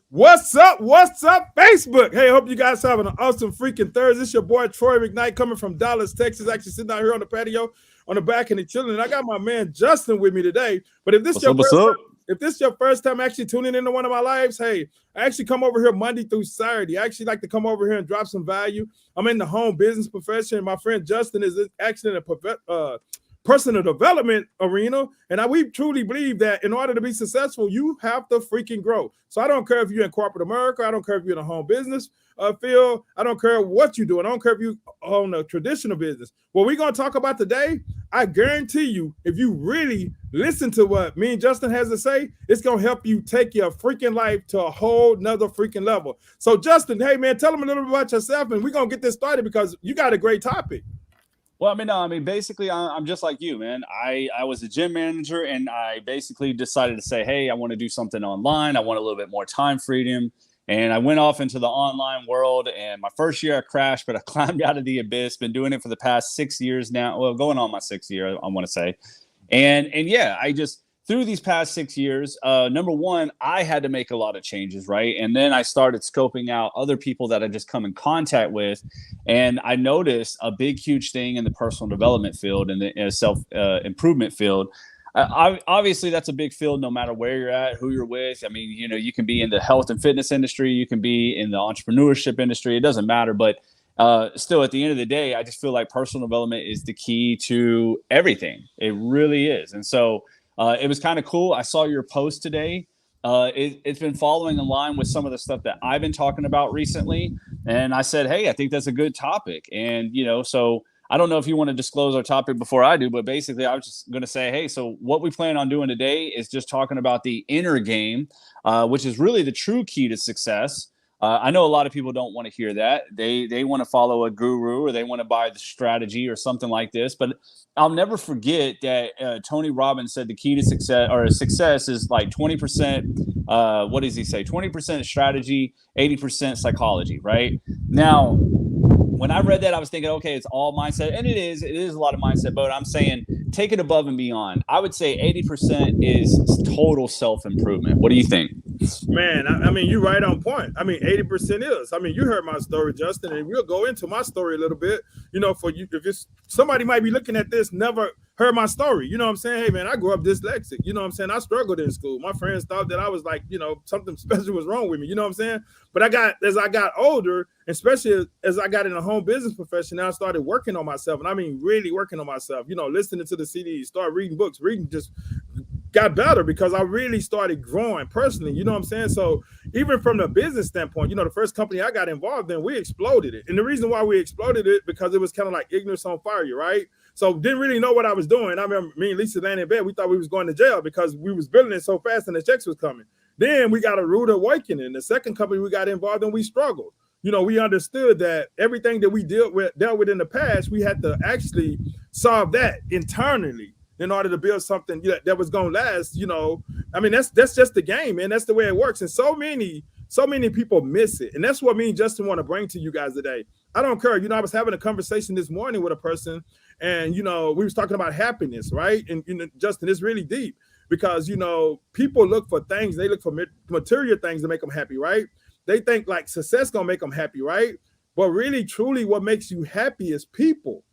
What's up? What's up, Facebook? Hey, I hope you guys having an awesome freaking Thursday. It's your boy Troy McKnight coming from Dallas, Texas. Actually sitting out here on the patio on the back and chilling. And I got my man Justin with me today. But if this What's your up? What's first up? time, if this your first time actually tuning into one of my lives, hey, I actually come over here Monday through Saturday. I actually like to come over here and drop some value. I'm in the home business profession. My friend Justin is actually in a personal development arena. And we truly believe that in order to be successful, you have to freaking grow. So I don't care if you're in corporate America. I don't care if you're in a home business field. I don't care what you're doing. I don't care if you own a traditional business. What we're going to talk about today, I guarantee you, if you really listen to what me and Justin has to say, it's going to help you take your freaking life to a whole nother freaking level. So Justin, hey man, tell them a little bit about yourself and we're going to get this started because you got a great topic. Well, basically, I'm just like you, man. I was a gym manager, and I basically decided to say, hey, I want to do something online. I want a little bit more time freedom, and I went off into the online world. And my first year, I crashed, but I climbed out of the abyss. Been doing it for the past 6 years now. Well, going on my 6th year, I want to say, and yeah, I just through these past 6 years, number one, I had to make a lot of changes, right? And then I started scoping out other people that I just come in contact with, and I noticed a big, huge thing in the personal development field and the self improvement field. Obviously, that's a big field no matter where you're at, who you're with. I mean, you can be in the health and fitness industry, you can be in the entrepreneurship industry. It doesn't matter, but still, at the end of the day, I just feel like personal development is the key to everything. It really is. And so it was kind of cool. I saw your post today. It's been following in line with some of the stuff that I've been talking about recently. And I said, hey, I think that's a good topic. And, so I don't know if you want to disclose our topic before I do, but basically I was just going to say, hey, so what we plan on doing today is just talking about the inner game, which is really the true key to success. I know a lot of people don't want to hear that. They want to follow a guru or they want to buy the strategy or something like this. But I'll never forget that Tony Robbins said the key to success is like 20%. What does he say? 20% strategy, 80% psychology, right? Now, when I read that, I was thinking, okay, it's all mindset. And it is a lot of mindset, but I'm saying take it above and beyond. I would say 80% is total self-improvement. What do you think? Man, I mean, you're right on point. I mean, 80% is. I mean, you heard my story, Justin, and we'll go into my story a little bit. For you, if it's somebody might be looking at this, never heard my story. You know what I'm saying? Hey, man, I grew up dyslexic. You know what I'm saying? I struggled in school. My friends thought that I was like, something special was wrong with me. You know what I'm saying? But as I got older, especially as I got in a home business profession, I started working on myself. And I mean, really working on myself, listening to the CDs, start reading books, reading just got better because I really started growing personally. You know what I'm saying? So even from the business standpoint, the first company I got involved in, we exploded it. And the reason why we exploded it, because it was kind of like ignorance on fire, right? So didn't really know what I was doing. I remember me and Lisa laying in bed, we thought we was going to jail because we was building it so fast and the checks was coming. Then we got a rude awakening. The second company we got involved in, we struggled. We understood that everything that we dealt with in the past, we had to actually solve that internally in order to build something that was going to last. I mean, that's just the game, man. That's the way it works. And so many people miss it. And that's what me and Justin want to bring to you guys today. I don't care. I was having a conversation this morning with a person and, we was talking about happiness, right? And, Justin, it's really deep because, people look for things. They look for material things to make them happy, right? They think like success going to make them happy, right? But really, truly, what makes you happy is people.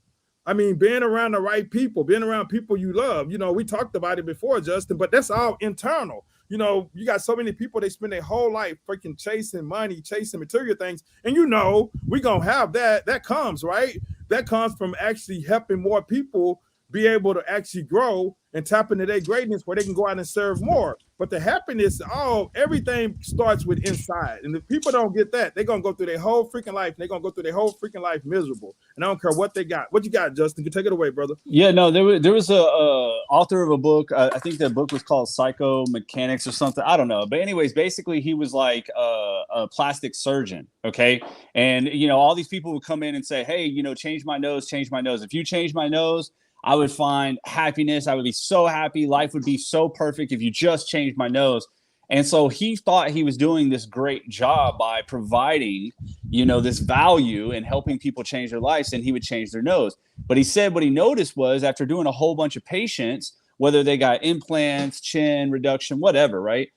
I mean, being around the right people, being around people you love. We talked about it before, Justin, but that's all internal. You got so many people, they spend their whole life freaking chasing money, chasing material things. And we going to have that. That comes, right? That comes from actually helping more people be able to actually grow and tap into their greatness where they can go out and serve more. But the happiness, everything starts with inside. And if people don't get that, they're going to go through their whole freaking life. They're going to go through their whole freaking life miserable. And I don't care what they got. What you got, Justin? You take it away, brother. Yeah, no, there was a author of a book. I think the book was called Psychomechanics or something. I don't know. But anyways, basically he was like a plastic surgeon. Okay. And, all these people would come in and say, hey, change my nose, change my nose. If you change my nose, I would find happiness. I would be so happy. Life would be so perfect if you just changed my nose. And so he thought he was doing this great job by providing, this value and helping people change their lives, and he would change their nose. But he said what he noticed was after doing a whole bunch of patients, whether they got implants, chin reduction, whatever, right?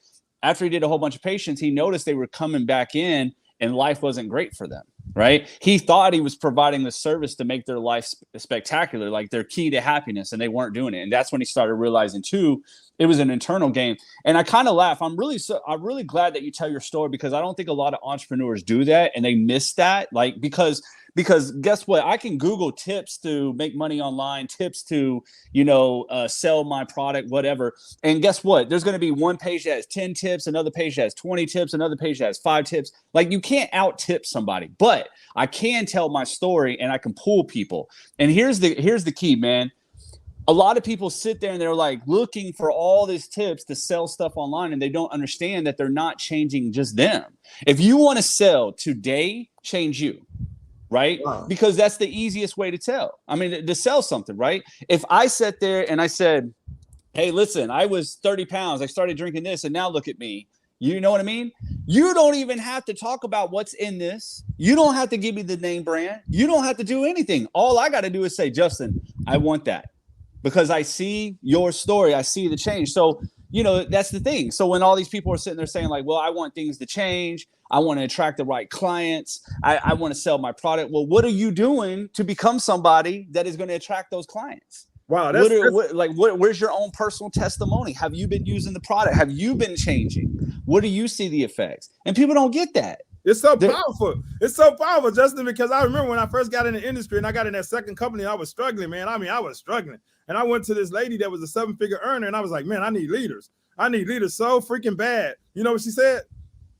after he did a whole bunch of patients, he noticed they were coming back in and life wasn't great for them, right? He thought he was providing the service to make their life spectacular, like their key to happiness, and they weren't doing it. And that's when he started realizing too, it was an internal game. And I kind of laugh. I'm really glad that you tell your story, because I don't think a lot of entrepreneurs do that, and they miss that. Like, because guess what? I can Google tips to make money online, tips to, sell my product, whatever. And guess what? There's going to be one page that has 10 tips, another page that has 20 tips, another page that has 5 tips. Like, you can't out tip somebody, but I can tell my story and I can pull people. And here's the key, man. A lot of people sit there and they're like looking for all these tips to sell stuff online, and they don't understand that they're not changing just them. If you want to sell today, change you. Right? Wow. Because that's the easiest way to tell. I mean, to sell something, right? If I sat there and I said, hey, listen, I was 30 pounds. I started drinking this, and now look at me. You know what I mean? You don't even have to talk about what's in this. You don't have to give me the name brand. You don't have to do anything. All I got to do is say, Justin, I want that, because I see your story. I see the change. So, that's the thing. So when all these people are sitting there saying like, well, I want things to change, I want to attract the right clients, I want to sell my product. Well, what are you doing to become somebody that is going to attract those clients? Wow. Where's your own personal testimony? Have you been using the product? Have you been changing? What do you see the effects? And people don't get that. It's so powerful. It's so powerful, Justin, because I remember when I first got in the industry and I got in that second company, I was struggling, man. I mean, I was struggling. And I went to this lady that was a 7-figure earner, and I was like, man, I need leaders. I need leaders so freaking bad. You know what she said?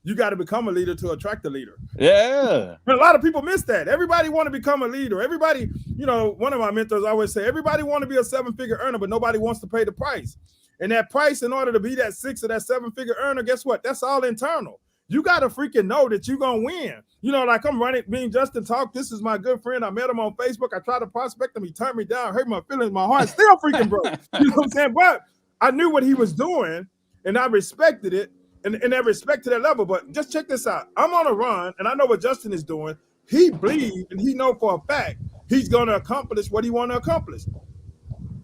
You got to become a leader to attract a leader. Yeah. And a lot of people miss that. Everybody want to become a leader. Everybody, one of my mentors always say, everybody want to be a 7-figure earner, but nobody wants to pay the price. And that price, in order to be that 6 or that 7-figure earner, guess what? That's all internal. You got to freaking know that you're going to win. Like I'm running, being Justin Talk. This is my good friend. I met him on Facebook. I tried to prospect him. He turned me down, hurt my feelings. My heart still freaking broke. You know what I'm saying? But I knew what he was doing, and I respected it. And I respect to that level. But just check this out. I'm on a run, and I know what Justin is doing. He believes, and he know for a fact, he's going to accomplish what he want to accomplish,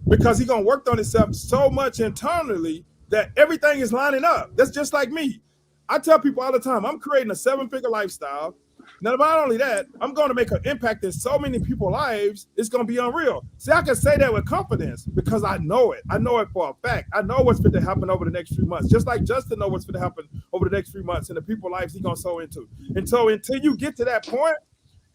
because he's going to work on himself so much internally that everything is lining up. That's just like me. I tell people all the time, I'm creating a 7-figure lifestyle. Now, not only that, I'm going to make an impact in so many people's lives, it's going to be unreal. See, I can say that with confidence because I know it. I know it for a fact. I know what's going to happen over the next few months, just like Justin knows what's going to happen over the next few months and the people's lives he's going to sow into. And so until you get to that point,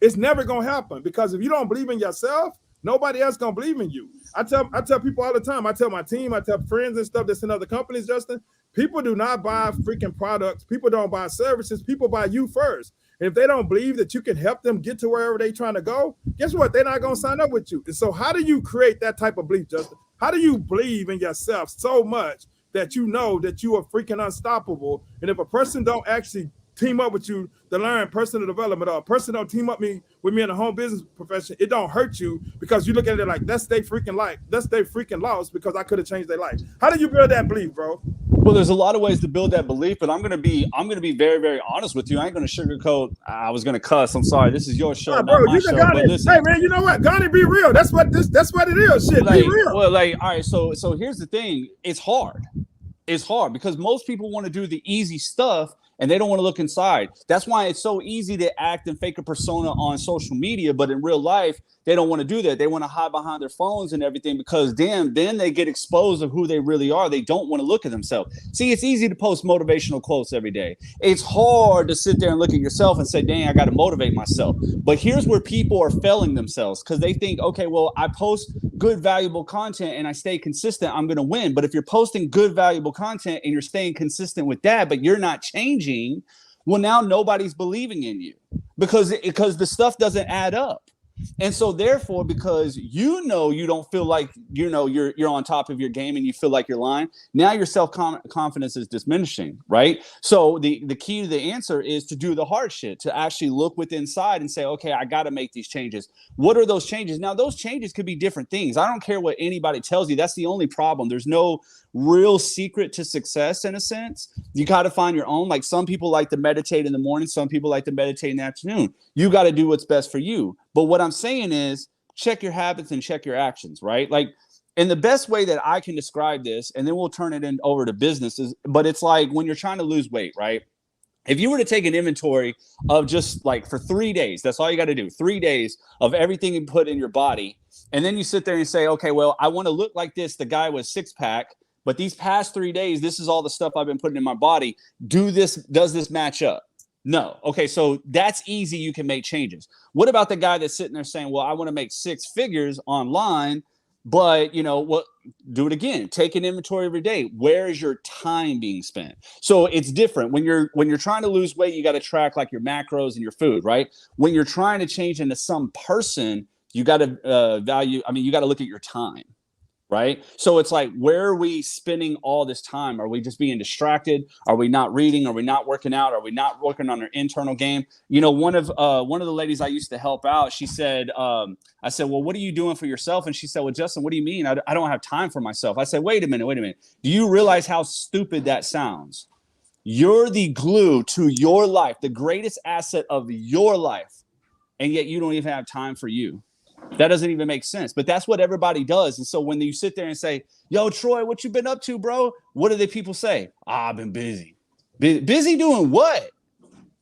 it's never going to happen, because if you don't believe in yourself, nobody else going to believe in you. I tell people all the time, I tell my team, I tell friends and stuff that's in other companies, Justin, people do not buy freaking products. People don't buy services. People buy you first. And if they don't believe that you can help them get to wherever they're trying to go, guess what? They're not going to sign up with you. And so how do you create that type of belief, Justin? How do you believe in yourself so much that you know that you are freaking unstoppable? And if a person don't actually team up with you to learn personal development, or a person don't team up with me in the home business profession, it don't hurt you, because you look at it like that's their freaking life. That's their freaking loss, because I could have changed their life. How do you build that belief, bro? Well, there's a lot of ways to build that belief, but I'm gonna be very, very honest with you. I ain't gonna sugarcoat. I was gonna cuss. I'm sorry. This is your show, not bro, my show. But listen, hey man, you know what? Gotta be real. That's what it is. Shit, be real. Well, all right. So here's the thing. It's hard. It's hard because most people want to do the easy stuff, and they don't want to look inside. That's why it's so easy to act and fake a persona on social media, but in real life, they don't want to do that. They want to hide behind their phones and everything, because then they get exposed of who they really are. They don't want to look at themselves. See, it's easy to post motivational quotes every day. It's hard to sit there and look at yourself and say, dang, I got to motivate myself. But here's where people are failing themselves, because they think, okay, well, I post good, valuable content and I stay consistent, I'm going to win. But if you're posting good, valuable content and you're staying consistent with that, but you're not changing, well, now nobody's believing in you because the stuff doesn't add up. And so therefore, because you don't feel like you're on top of your game and you feel like you're lying, now your self-confidence is diminishing, right? So the key to the answer is to do the hard shit, to actually look within inside and say, okay, I got to make these changes. What are those changes? Now, those changes could be different things. I don't care what anybody tells you. That's the only problem. There's no real secret to success in a sense. You got to find your own. Like some people like to meditate in the morning. Some people like to meditate in the afternoon. You got to do what's best for you. But what I'm saying is check your habits and check your actions, right? Like And the best way that I can describe this, and then we'll turn it over to businesses, but it's like when you're trying to lose weight, right? If you were to take an inventory of just like for 3 days, that's all you got to do, 3 days of everything you put in your body. And then you sit there and say, okay, well, I want to look like this, the guy with six pack, but these past 3 days, this is all the stuff I've been putting in my body. Does this match up? No. Okay, so that's easy. You can make changes. What about the guy that's sitting there saying, well, I want to make six figures online, but what? Do it again. Take an inventory every day. Where is your time being spent? So it's different when you're trying to lose weight. You got to track like your macros and your food, right? When you're trying to change into some person, you got to value. I mean, you got to look at your time. Right. So it's like, where are we spending all this time? Are we just being distracted? Are we not reading? Are we not working out? Are we not working on our internal game? One of the ladies I used to help out, she said, I said, well, what are you doing for yourself? And she said, well, Justin, what do you mean? I don't have time for myself. I said, wait a minute. Do you realize how stupid that sounds? You're the glue to your life, the greatest asset of your life. And yet you don't even have time for you. That doesn't even make sense, but that's what everybody does. And so when you sit there and say, yo, Troy, what you been up to, bro? What do the people say? I've been busy. Busy doing what?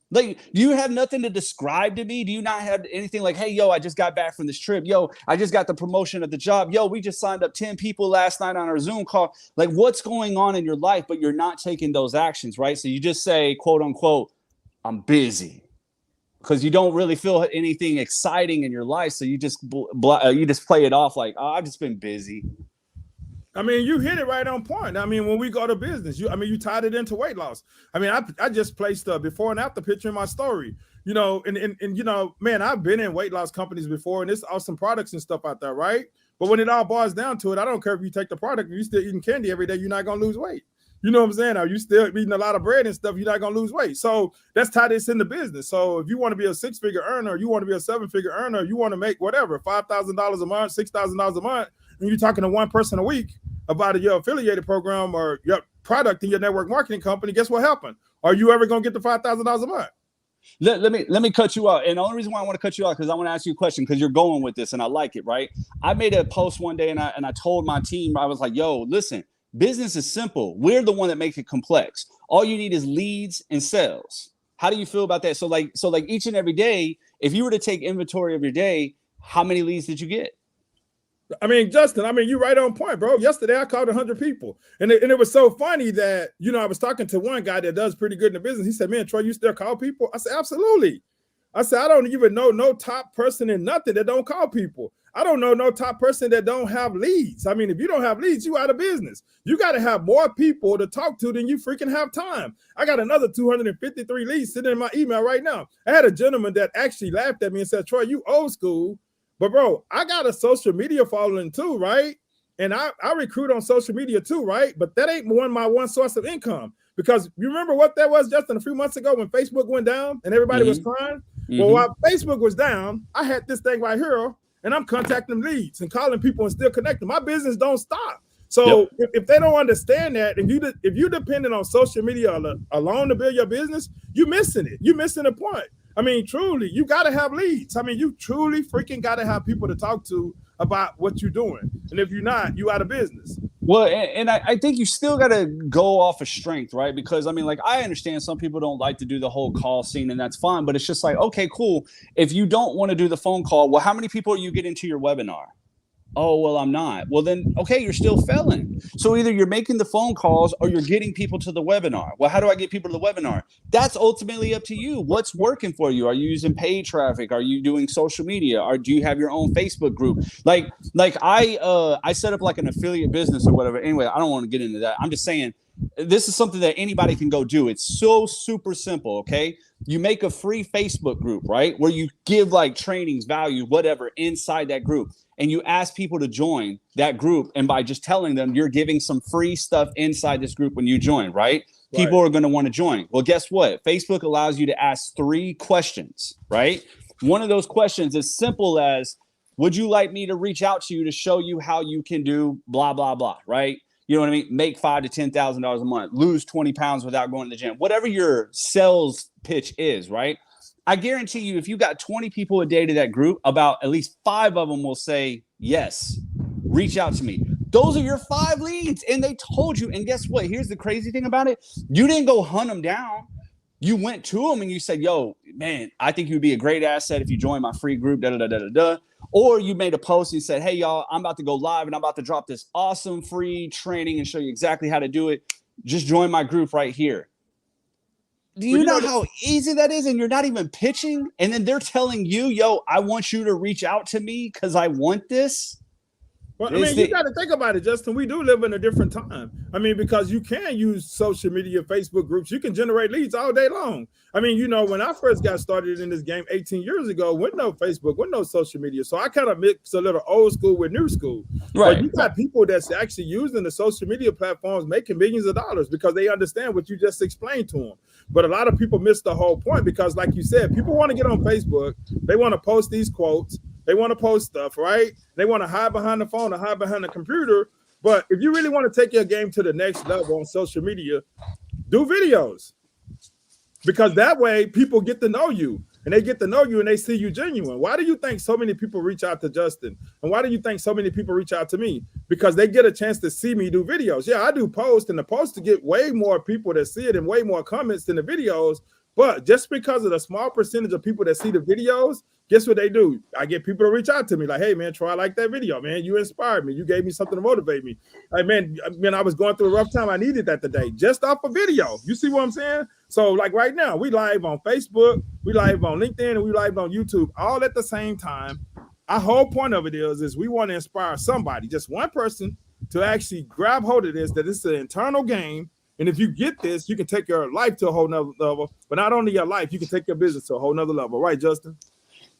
Like, do you have nothing to describe to me? Do you not have anything like, hey, yo, I just got back from this trip. Yo, I just got the promotion at the job. Yo, we just signed up 10 people last night on our Zoom call. Like, what's going on in your life? But you're not taking those actions, right? So you just say, quote unquote, I'm busy. Because you don't really feel anything exciting in your life, so you just play it off like, oh, I've just been busy. I mean, you hit it right on point. I mean, when we go to business, you tied it into weight loss. I mean, I just placed a before and after picture in my story. And man, I've been in weight loss companies before, and there's awesome products and stuff out there, right? But when it all boils down to it, I don't care if you take the product, if you're still eating candy every day, you're not gonna lose weight. You know what I'm saying? Are you still eating a lot of bread and stuff? You're not going to lose weight. So that's how this in the business. So if you want to be a six-figure earner, you want to be a seven-figure earner, you want to make whatever, $5,000 a month, $6,000 a month, and you're talking to one person a week about your affiliated program or your product in your network marketing company, guess what happened? Are you ever going to get the $5,000 a month? Let me cut you out. And the only reason why I want to cut you out because I want to ask you a question because you're going with this and I like it, right? I made a post one day and I told my team, I was like, yo, listen, business is simple. We're the one that makes it complex. All you need is leads and sales. How do you feel about that? So like each and every day, if you were to take inventory of your day, how many leads did you get? I mean, Justin, you're right on point, bro. Yesterday I called 100 people. And it was so funny that, I was talking to one guy that does pretty good in the business. He said, man, Troy, you still call people? I said, absolutely. I said, I don't even know no top person in nothing that don't call people. I don't know no top person that don't have leads. I mean, if you don't have leads, you out of business. You got to have more people to talk to than you freaking have time. I got another 253 leads sitting in my email right now. I had a gentleman that actually laughed at me and said, Troy, you old school. But bro, I got a social media following too, right? And I recruit on social media too, right? But that ain't my one source of income. Because you remember what that was, Justin, a few months ago when Facebook went down and everybody was crying? Well, while Facebook was down, I had this thing right here, and I'm contacting leads and calling people and still connecting. My business don't stop. So if they don't understand that, and if you're dependent on social media alone to build your business, you're missing it. You're missing the point. I mean, truly, you got to have leads. I mean, you truly freaking got to have people to talk to about what you're doing. And if you're not, you out of business. Well, and I think you still got to go off of strength, right? Because, I mean, like, I understand some people don't like to do the whole call scene, and that's fine. But it's just like, okay, cool. If you don't want to do the phone call, well, how many people are you getting to your webinar? Oh, well, I'm not. Well, then, okay, you're still failing. So either you're making the phone calls or you're getting people to the webinar. Well, how do I get people to the webinar? That's ultimately up to you. What's working for you? Are you using paid traffic? Are you doing social media? Or do you have your own Facebook group? Like I set up like an affiliate business or whatever. Anyway, I don't want to get into that. I'm just saying this is something that anybody can go do. It's so super simple, okay? You make a free Facebook group, right? Where you give like trainings, value, whatever inside that group. And you ask people to join that group. And by just telling them you're giving some free stuff inside this group when you join, right? People are going to want to join. Well, guess what? Facebook allows you to ask 3 questions, right? One of those questions is simple as, would you like me to reach out to you to show you how you can do blah, blah, blah, right? You know what I mean? Make $5,000 to $10,000 a month, lose 20 pounds without going to the gym, whatever your sales pitch is, right? I guarantee you, if you got 20 people a day to that group, about at least 5 of them will say, yes, reach out to me. Those are your 5 leads. And they told you. And guess what? Here's the crazy thing about it. You didn't go hunt them down. You went to them and you said, yo, man, I think you'd be a great asset if you join my free group, da-da-da-da-da. Or you made a post and said, hey, y'all, I'm about to go live and I'm about to drop this awesome free training and show you exactly how to do it. Just join my group right here. Do you know how easy that is? And you're not even pitching. And then they're telling you, yo, I want you to reach out to me because I want this. Well, I mean, you got to think about it, Justin. We do live in a different time. I mean, because you can use social media, Facebook groups. You can generate leads all day long. I mean, you know, when I first got started in this game 18 years ago, with no Facebook, with no social media. So I kind of mix a little old school with new school. Right. But you got people that's actually using the social media platforms making millions of dollars because they understand what you just explained to them. But a lot of people miss the whole point because, like you said, people want to get on Facebook. They want to post these quotes. They want to post stuff, right? They want to hide behind the phone or hide behind the computer. But if you really want to take your game to the next level on social media, do videos. Because that way people get to know you and they get to know you and they see you genuine. Why do you think so many people reach out to Justin? And why do you think so many people reach out to me? Because they get a chance to see me do videos. Yeah, I do posts and the posts to get way more people that see it and way more comments than the videos. But just because of the small percentage of people that see the videos, guess what they do? I get people to reach out to me like, hey, man, Troy, I like that video, man. You inspired me. You gave me something to motivate me. Like, man, I was going through a rough time. I needed that today just off a video. You see what I'm saying? So like right now, we live on Facebook, we live on LinkedIn, and we live on YouTube all at the same time. Our whole point of it is we want to inspire somebody, just one person, to actually grab hold of this, that it's an internal game. And if you get this, you can take your life to a whole nother level. But not only your life, you can take your business to a whole nother level. Right, Justin?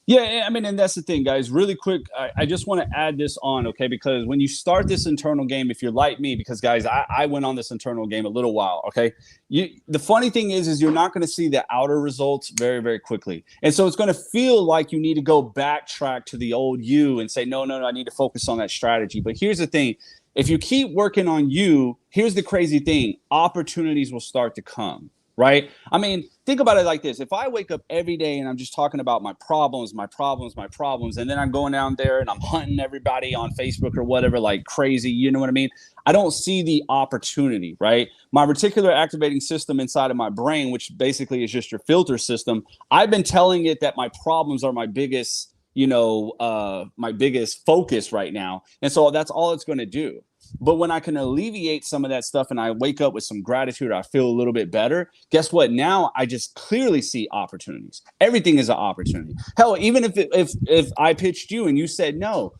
Yeah, I mean, and that's the thing, guys. Really quick, I just want to add this on, okay? Because when you start this internal game, if you're like me, because, guys, I went on this internal game a little while, okay? The funny thing is you're not going to see the outer results very, very quickly. And so it's going to feel like you need to go backtrack to the old you and say, no, I need to focus on that strategy. But here's the thing. If you keep working on you, here's the crazy thing. Opportunities will start to come, right? I mean, think about it like this. If I wake up every day and I'm just talking about my problems, and then I'm going down there and I'm hunting everybody on Facebook or whatever like crazy, you know what I mean? I don't see the opportunity, right? My reticular activating system inside of my brain, which basically is just your filter system, I've been telling it that my problems are my biggest, my biggest focus right now. And so that's all it's going to do. But when I can alleviate some of that stuff and I wake up with some gratitude, I feel a little bit better. Guess what? Now I just clearly see opportunities. Everything is an opportunity. Hell, even if I pitched you and you said no,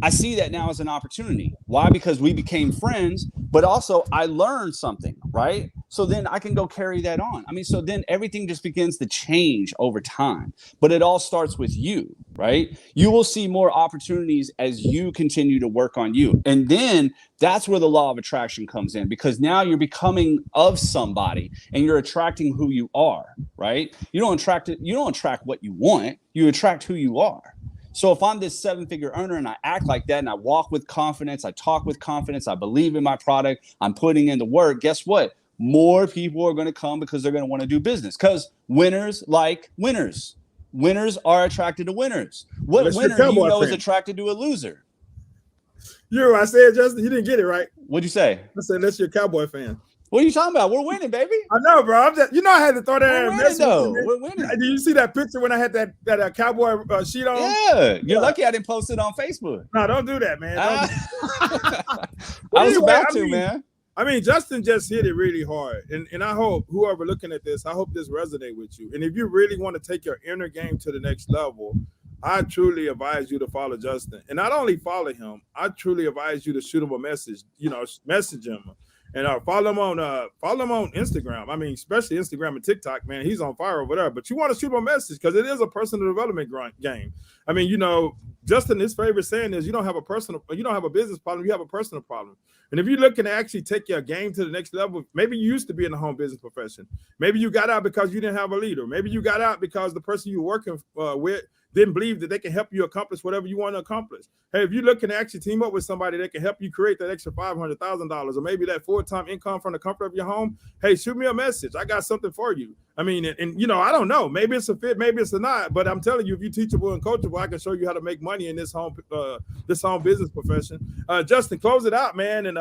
I see that now as an opportunity. Why? Because we became friends, but also I learned something, right? So then I can go carry that on. I mean, so then everything just begins to change over time, but it all starts with you, right? You will see more opportunities as you continue to work on you. And then that's where the law of attraction comes in, because now you're becoming of somebody and you're attracting who you are, right? You don't attract what you want, you attract who you are. So if I'm this 7-figure earner and I act like that and I walk with confidence, I talk with confidence, I believe in my product, I'm putting in the work, guess what? More people are going to come because they're going to want to do business, because winners like winners. Winners are attracted to winners. What winner do you know is attracted to a loser? I said, Justin, you didn't get it right. What'd you say? I said, unless you're a Cowboy fan. What are you talking about? We're winning, baby. I know, bro. I had to throw that in. We're winning. Did you see that picture when I had that Cowboy sheet on? Yeah. You're lucky I didn't post it on Facebook. No, don't do that, man. I was about to, man. I mean, Justin just hit it really hard. And I hope whoever looking at this, I hope this resonates with you. And if you really want to take your inner game to the next level, I truly advise you to follow Justin. And not only follow him, I truly advise you to shoot him a message, message him. And follow him on Instagram. I mean, especially Instagram and TikTok, man. He's on fire over there. But you want to shoot him a message because it is a personal development game. I mean, Justin, his favorite saying is you don't have a business problem, you have a personal problem. And if you're looking to actually take your game to the next level, maybe you used to be in the home business profession. Maybe you got out because you didn't have a leader. Maybe you got out because the person you were working with didn't believe that they can help you accomplish whatever you want to accomplish. Hey, if you're looking to actually team up with somebody that can help you create that extra $500,000 or maybe that full-time income from the comfort of your home, hey, shoot me a message. I got something for you. I mean, and you know, I don't know. Maybe it's a fit, maybe it's a not. But I'm telling you, if you're teachable and coachable, I can show you how to make money in this home business profession. Justin, close it out, man. And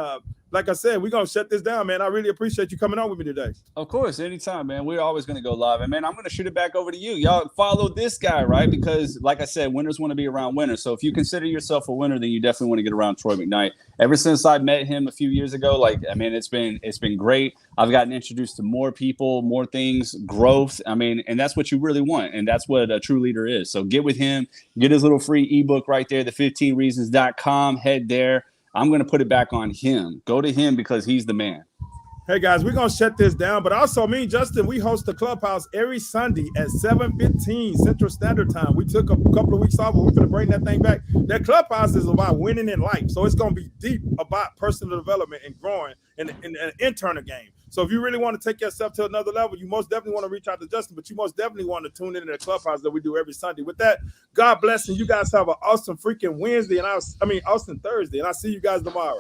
like I said, we're gonna shut this down, man. I really appreciate you coming on with me today. Of course, anytime, man. We're always going to go live. And, man, I'm going to shoot it back over to you. Y'all follow this guy, right? Because, like I said, winners want to be around winners. So if you consider yourself a winner, then you definitely want to get around Troy McKnight. Ever since I met him a few years ago, like, I mean, it's been great. I've gotten introduced to more people, more things, growth. I mean, and that's what you really want. And that's what a true leader is. So get with him. Get his little free ebook right there, the15reasons.com. Head there. I'm going to put it back on him. Go to him because he's the man. Hey, guys, we're going to shut this down. But also, me and Justin, we host the Clubhouse every Sunday at 7:15 Central Standard Time. We took a couple of weeks off, but we're going to bring that thing back. That Clubhouse is about winning in life. So it's going to be deep about personal development and growing in an internal game. So if you really want to take yourself to another level, you most definitely want to reach out to Justin, but you most definitely want to tune in to the Clubhouse that we do every Sunday. With that, God bless, and you guys have an awesome freaking Wednesday, and awesome Thursday, and I'll see you guys tomorrow.